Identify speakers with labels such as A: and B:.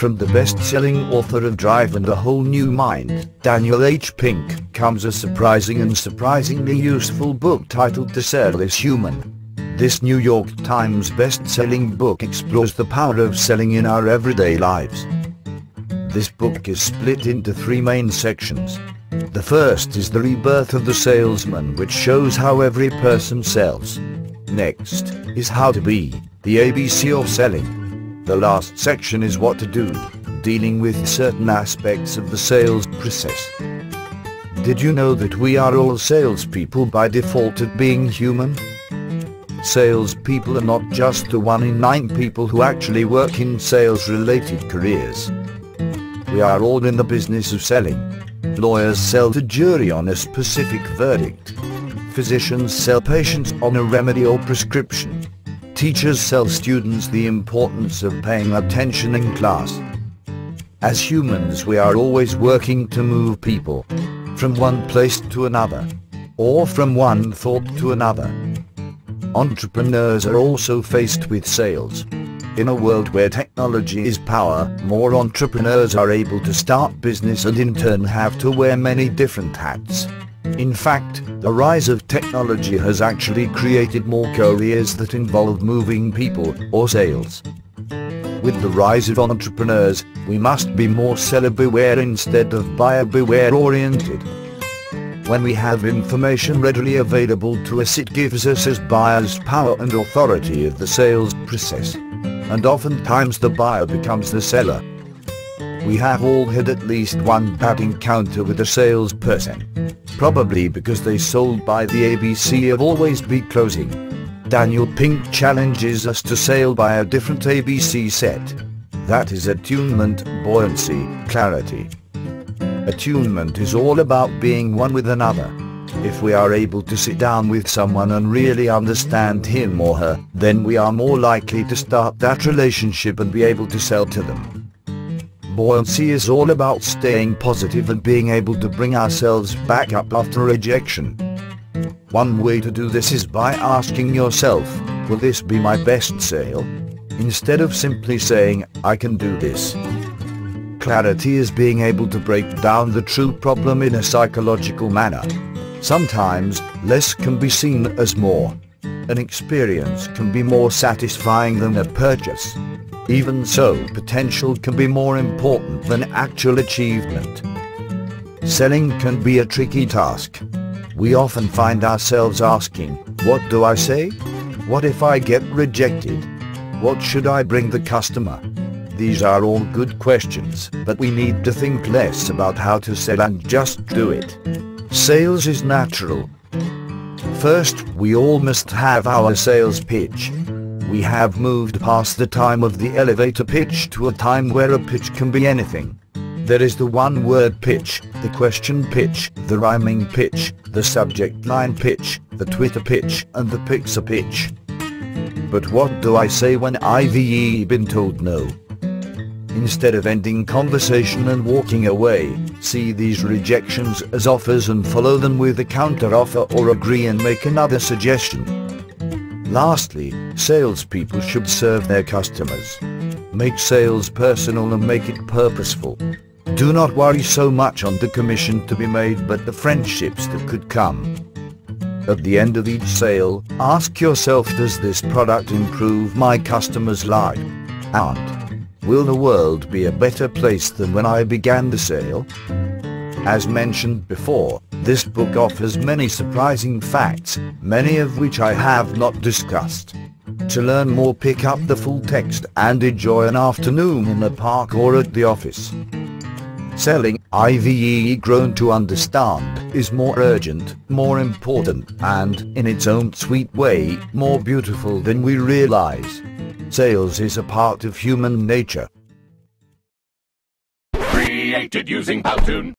A: From the best-selling author of Drive and a Whole New Mind, Daniel H. Pink, comes a surprising and surprisingly useful book titled To Sell is Human. This New York Times best-selling book explores the power of selling in our everyday lives. This book is split into three main sections. The first is the rebirth of the salesman, which shows how every person sells. Next is how to be, the ABC of selling. The last section is what to do, dealing with certain aspects of the sales process. Did you know that we are all salespeople by default at being human? Salespeople are not just the 1 in 9 people who actually work in sales-related careers. We are all in the business of selling. Lawyers sell to jury on a specific verdict. Physicians sell patients on a remedy or prescription. Teachers sell students the importance of paying attention in class. As humans, we are always working to move people from one place to another, or from one thought to another. Entrepreneurs are also faced with sales. In a world where technology is power, more entrepreneurs are able to start business and in turn have to wear many different hats. In fact, the rise of technology has actually created more careers that involve moving people, or sales. With the rise of entrepreneurs, we must be more seller beware instead of buyer beware oriented. When we have information readily available to us, it gives us as buyers power and authority of the sales process. And oftentimes the buyer becomes the seller. We have all had at least one bad encounter with a salesperson. Probably because they sold by the ABC of always be closing. Daniel Pink challenges us to sell by a different ABC set. That is attunement, buoyancy, clarity. Attunement is all about being one with another. If we are able to sit down with someone and really understand him or her, then we are more likely to start that relationship and be able to sell to them. Buoyancy is all about staying positive and being able to bring ourselves back up after rejection. One way to do this is by asking yourself, will this be my best sale? Instead of simply saying, I can do this. Clarity is being able to break down the true problem in a psychological manner. Sometimes, less can be seen as more. An experience can be more satisfying than a purchase. Even so, potential can be more important than actual achievement. Selling can be a tricky task. We often find ourselves asking, what do I say? What if I get rejected? What should I bring the customer? These are all good questions, but we need to think less about how to sell and just do it. Sales is natural. First, we all must have our sales pitch. We have moved past the time of the elevator pitch to a time where a pitch can be anything. There is the one-word pitch, the question pitch, the rhyming pitch, the subject line pitch, the Twitter pitch, and the Pixar pitch. But what do I say when I've been told no? Instead of ending conversation and walking away, see these rejections as offers and follow them with a counter-offer or agree and make another suggestion. Lastly, salespeople should serve their customers. Make sales personal and make it purposeful. Do not worry so much on the commission to be made but the friendships that could come. At the end of each sale, ask yourself, does this product improve my customer's life? And will the world be a better place than when I began the sale? As mentioned before, this book offers many surprising facts, many of which I have not discussed. To learn more, pick up the full text and enjoy an afternoon in the park or at the office. Selling, I've grown to understand, is more urgent, more important, and, in its own sweet way, more beautiful than we realize. Sales is a part of human nature.
B: Created using Powtoon.